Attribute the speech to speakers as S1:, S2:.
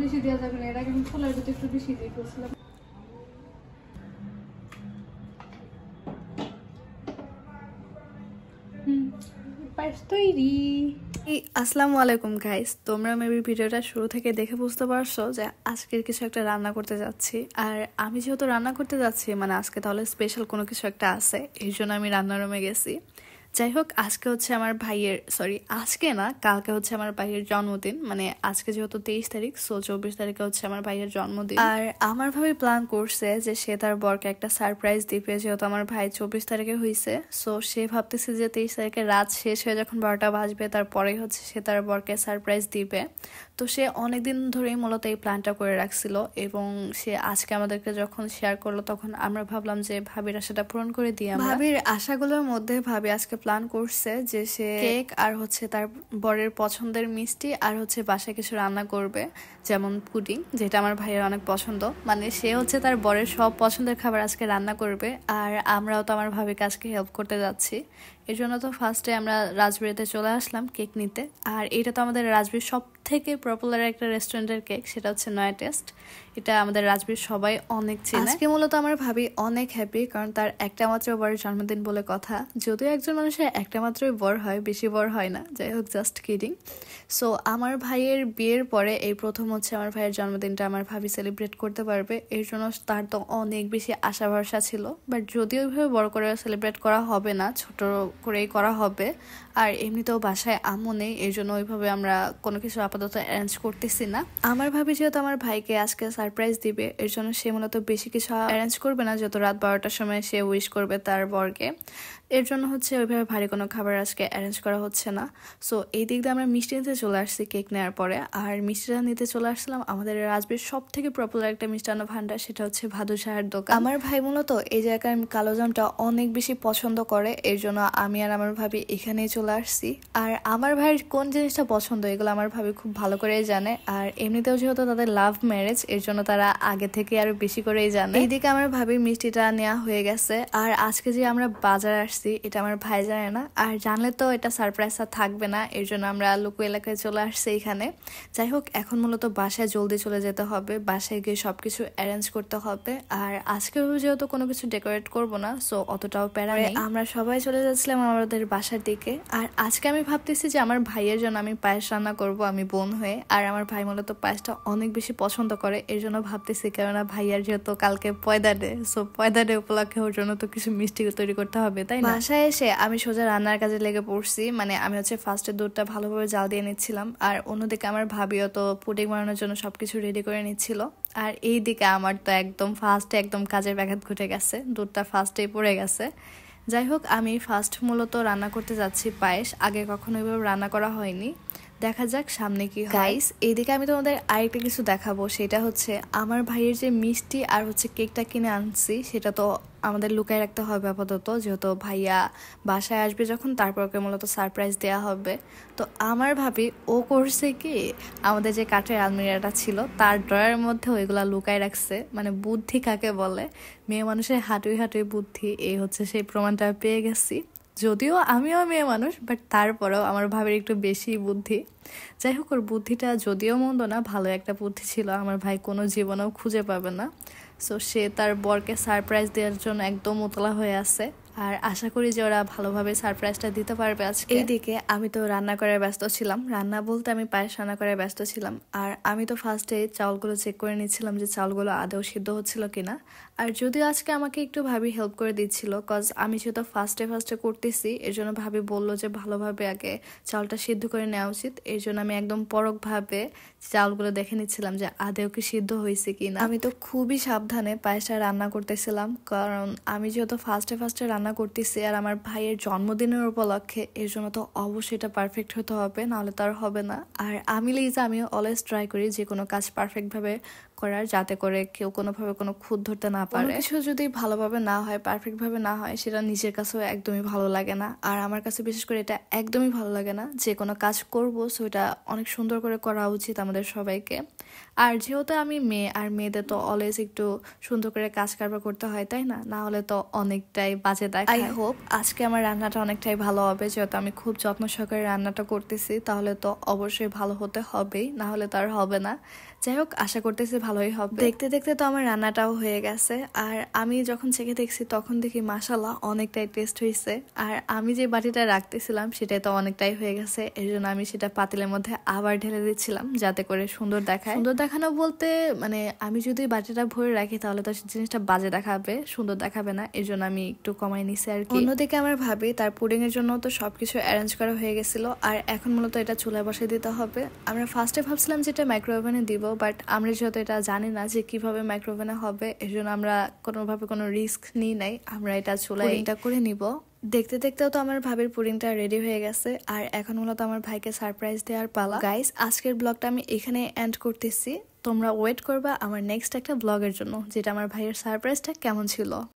S1: বেশি দেওয়া যাবে না, এর আগে আমি ছোলার ভিতরে একটু বেশি দিয়ে করছিলাম। পায়েস তৈরি।
S2: আসসালামু আলাইকুম গাইস, তোমরা মেবি ভিডিওটা শুরু থেকে দেখে বুঝতে পারছো যে আজকের কিছু একটা রান্না করতে যাচ্ছি। আর আমি যেহেতু রান্না করতে যাচ্ছি মানে আজকে তাহলে স্পেশাল কোনো কিছু একটা আছে, এই জন্য আমি রান্নার রুমে গেছি। যাই হোক, আজকে হচ্ছে আমার ভাইয়ের, সরি আজকে না, কালকে হচ্ছে আমার ভাইয়ের জন্মদিন। মানে আজকে যেহেতু 23 তারিখ, সো 24 তারিখে হচ্ছে আমার ভাইয়ের জন্মদিন। আর আমার ভাই প্ল্যান করছে যে সে তার বরকে একটা সারপ্রাইজ দিবে, যেহেতু আমার ভাই 24 তারিখে হয়েছে। সো সে ভাবতেছে যে 23 তারিখে রাত শেষ হয়ে যখন 12টা বাজবে তারপরেই হচ্ছে সে তার বরকে সারপ্রাইজ দিবে। তো সে অনেকদিন ধরেই মূলত এই প্ল্যানটা করে রাখছিল এবং সে আজকে আমাদেরকে যখন শেয়ার করলো তখন আমরা ভাবলাম যে ভাবির আশাটা পূরণ করে দিই। ভাবির আশাগুলোর মধ্যে ভাবি আজকে প্ল্যান করছে যে সে কেক আর হচ্ছে তার বরের পছন্দের মিষ্টি আর হচ্ছে বাসায় কিছু রান্না করবে, যেমন পুডিং, যেটা আমার ভাইয়ের অনেক পছন্দ। মানে সে হচ্ছে তার বরের সব পছন্দের খাবার আজকে রান্না করবে, আর আমরাও তো আমার ভাবিকে আজকে হেল্প করতে যাচ্ছি। এর জন্য তো ফার্স্টে আমরা রাজবাড়িতে চলে আসলাম কেক নিতে। আর এটা তো আমাদের রাজবাড়ির সব থেকে পপুলার একটা রেস্টুরেন্টের কেক, সেটা হচ্ছে নয়া টেস্ট। এটা আমাদের রাজবাড়ির সবাই অনেক চেনে। আজকে মূলত আমার ভাবি অনেক হ্যাপি, কারণ তার একটা মাত্র বরের জন্মদিন বলে কথা। যদিও একজন মানুষের একটা মাত্রই বর হয়, বেশি বর হয় না। যাই হোক, জাস্ট কিডিং। সো আমার ভাইয়ের বিয়ের পরে এই প্রথম হচ্ছে আমার ভাইয়ের জন্মদিনটা আমার ভাবি সেলিব্রেট করতে পারবে। এর জন্য তার তো অনেক বেশি আশা ভরসা ছিল। বাট যদিও ওইভাবে বড় করে সেলিব্রেট করা হবে না, ছোট করেই করা হবে। আর এমনিতেও বাসায় আম্মু নেই, এর জন্য ওইভাবে আমরা কোনো কিছু আপাতত অ্যারেঞ্জ করতেছি না। আমার ভাবি যেহেতু আমার ভাইকে আজকে সারপ্রাইজ দিবে, এর জন্য সে মূলত বেশি কিছু অ্যারেঞ্জ করবে না, যত রাত 12টার সময় সে উইশ করবে তার বরকে। এর জন্য হচ্ছে ওইভাবে ভারী কোনো খাবার আজকে অ্যারেঞ্জ করা হচ্ছে না। সো এই দিক দিয়ে আমরা মিষ্টি নিতে চলে আসছি কেক নেওয়ার পরে। আর মিষ্টিটা নিতে চলে আসলাম আমাদের রাজবাড়ির সব থেকে পপুলার একটা মিষ্টান্ন ভান্ডার, সেটা হচ্ছে ভাদু শাহের দোকান। আমার ভাই মূলত এই জায়গার কালোজামটা অনেক বেশি পছন্দ করে, এর জন্য আমি আর আমার ভাবি এখানেই চলে আসছি। আর আমার ভাইয়ের কোন জিনিসটা পছন্দ এগুলো আমার ভাবি খুব ভালো করেই জানে। আর এমনিতেও যেহেতু তাদের লাভ ম্যারেজ, এর জন্য তারা আগে থেকে আরো বেশি করেই জানে। এইদিকে আমার ভাবির মিষ্টিটা নেওয়া হয়ে গেছে। আর আজকে যে আমরা বাজারে আসছি এটা আমার ভাই জানে না, আর জানলে তো এটা সারপ্রাইজ আর থাকবে না, এর জন্য আমরা লুকু এলাকায় চলে আসছি এখানে। যাই হোক, এখন মূলত বাসায় জলদি চলে যেতে হবে, বাসায় গিয়ে সবকিছু অ্যারেঞ্জ করতে হবে। আর আজকে যেহেতু কোনো কিছু ডেকোরেট করব না, সো অতটাও প্যারা নেই। আমরা সবাই চলে যাচ্ছিলাম আমাদের বাসার দিকে। আর আজকে আমি ভাবতেছি যে আমার ভাইয়ের জন্য আমি পায়েস রান্না করব, আমি বোন হয়ে। আর আমার ভাই মূলত পায়েসটা অনেক বেশি পছন্দ করে, এর জন্য ভাবতেছি, কেননা ভাইয়ার যেহেতু কালকে পয়দা ডে, সো পয়দা ডে উপলক্ষে ওর জন্য তো কিছু মিষ্টি তৈরি করতে হবে, তাই না? বাসায় এসে আমি সোজা রান্নার কাজে লেগে পড়ছি। মানে আমি হচ্ছে ফার্স্টে দুধটা ভালোভাবে জাল দিয়ে নিচ্ছিলাম, আর অন্যদিকে আমার ভাবিও তো পুডিং বানানোর জন্য সবকিছু রেডি করে নিচ্ছিল। আর এই দিকে আমার তো একদম ফার্স্টে একদম কাজের ব্যাঘাত ঘটে গেছে, দুধটা ফার্স্টেই পড়ে গেছে। যাই হোক, আমি ফার্স্ট মূলত রান্না করতে যাচ্ছি পায়েস। আগে কখনো ওইভাবে রান্না করা হয়নি, দেখা যাক সামনে কি হয়। গাইস, এইদিকে আমি তোমাদের আরেকটা কিছু দেখাবো, সেটা হচ্ছে আমার ভাইয়ের যে মিষ্টি আর হচ্ছে কেকটা কিনে আনছি, সেটা তো আমাদের লুকায় রাখতে হবে আপাতত, যেহেতু ভাইয়া বাসায় আসবে যখন তারপরকে মূলত সারপ্রাইজ দেওয়া হবে। তো আমার ভাবি ও করছে কি, আমাদের যে কাঠের আলমিরাটা ছিল তার ড্রয়ারের মধ্যে ওইগুলা লুকায় রাখছে। মানে বুদ্ধি কাকে বলে, মেয়ে মানুষের হাঁটুই হাঁটুই বুদ্ধি, এই হচ্ছে সেই প্রমাণটা পেয়ে গেছি। যদিও আমিও মেয়ে মানুষ, বাট তারপরেও আমার ভাবির একটু বেশি বুদ্ধি। যাই হোক, ওর বুদ্ধিটা যদিও মন্দ না, ভালো একটা বুদ্ধি ছিল, আমার ভাই কোনো জীবনেও খুঁজে পাবে না। সো সে তার বরকে সারপ্রাইজ দেওয়ার জন্য একদম উতলা হয়ে আছে। আর আশা করি যে ওরা ভালোভাবে সারপ্রাইজটা দিতে পারবে আজকে। এইদিকে আমি তো রান্না করার ব্যস্ত ছিলাম, রান্না বলতে আমি পায়েস রান্না করার ব্যস্ত ছিলাম। আর আমি তো ফার্স্টে চাউলগুলো চেক করে নিচ্ছিলাম যে চাউলগুলো আদৌ সিদ্ধ হচ্ছিল কিনা। আর যদিও আজকে আমাকে একটু ভাবি হেল্প করে দিচ্ছিল, কজ আমি সেটা ফার্স্টে করতেছি, এর জন্য ভাবি বললো যে ভালোভাবে আগে চাউলটা সিদ্ধ করে নেওয়া উচিত। এর জন্য আমি একদম পরকভাবে চাউলগুলো দেখে নিচ্ছিলাম যে আদেও কি সিদ্ধ হয়েছে কিনা। আমি তো খুবই সাবধানে পায়েসটা রান্না করতেছিলাম, কারণ আমি যেহেতু ফার্স্টে রান্না করতেছি আর আমার ভাইয়ের জন্মদিনের উপলক্ষে, এর জন্য তো অবশ্যই এটা পারফেক্ট হতে হবে, নাহলে তো আর হবে না। আর আমি লিজা, আমি অলওয়েজ ট্রাই করি যে কোনো কাজ পারফেক্টভাবে করার, যাতে করে কেউ কোনোভাবে কোনো খুঁত ধরতে না পারে। কিছু যদি ভালোভাবে না হয়, পারফেক্ট ভাবে না হয়, সেটা নিজের কাছেও একদমই ভালো লাগে না। আর আমার কাছে বিশেষ করে এটা একদমই ভালো লাগে না। যে কোনো কাজ করবো সো এটা অনেক সুন্দর করে করা উচিত আমাদের সবাইকে। আর যেহেতু আমি মেয়ে, আর মেয়েদের তো অলওয়েজ একটু সুন্দর করে কাজ কারবার করতে হয়, তাই না? না হলে তো অনেকটাই বাজে দেখায়। আই হোপ আজকে আমার রান্নাটা অনেকটাই ভালো হবে, যেহেতু আমি খুব যত্ন সহকারে রান্নাটা করতেছি, তাহলে তো অবশ্যই ভালো হতে হবেই, না হলে তো আর হবে না। যাই হোক, আশা করতেছি ভালোই হবে। দেখতে দেখতে তো আমার রান্নাটাও হয়ে গেছে, আর আমি যখন চেখে দেখছি তখন দেখি মাশাআল্লাহ অনেকটাই টেস্ট হয়েছে। আর আমি যে বাটিটা রাখতেছিলাম সেটাই তো অনেকটাই হয়ে গেছে, এর জন্য আমি সেটা পাতিলের মধ্যে আবার ঢেলে দিচ্ছিলাম যাতে করে সুন্দর দেখায়। সুন্দর দেখানো বলতে মানে আমি যদি বাটিটা ভরে রাখি তাহলে তো জিনিসটা বাজে দেখাবে, সুন্দর দেখাবে না, এর জন্য আমি একটু কমাই নিছি আর কি। অন্যদিকে আমার ভাবি তার পুডিং এর জন্য তো সবকিছু অ্যারেঞ্জ করা হয়ে গেছিল, আর এখন মূলত এটা চুলায় বসিয়ে দিতে হবে। আমরা ফার্স্টে ভাবছিলাম যে এটা মাইক্রোওভেনে দিব, বাট আমরা যেহেতু এটা জানি না যে কিভাবে মাইক্রোওভেনে হবে, এর জন্য আমরা কোনোভাবে কোনো রিস্ক নিই নাই, আমরা এটা চুলায় এটা করে নিব। দেখতে দেখতেও তো আমার ভাবির পুডিংটা রেডি হয়ে গেছে, আর এখন মূলত আমার ভাইকে সারপ্রাইজ দেওয়ার পালা। গাইস, আজকের ব্লগটা আমি এখানে এন্ড করতেছি। তোমরা ওয়েট করবা আমার নেক্সট একটা ব্লগের জন্য, যেটা আমার ভাইয়ের সারপ্রাইজটা কেমন ছিল।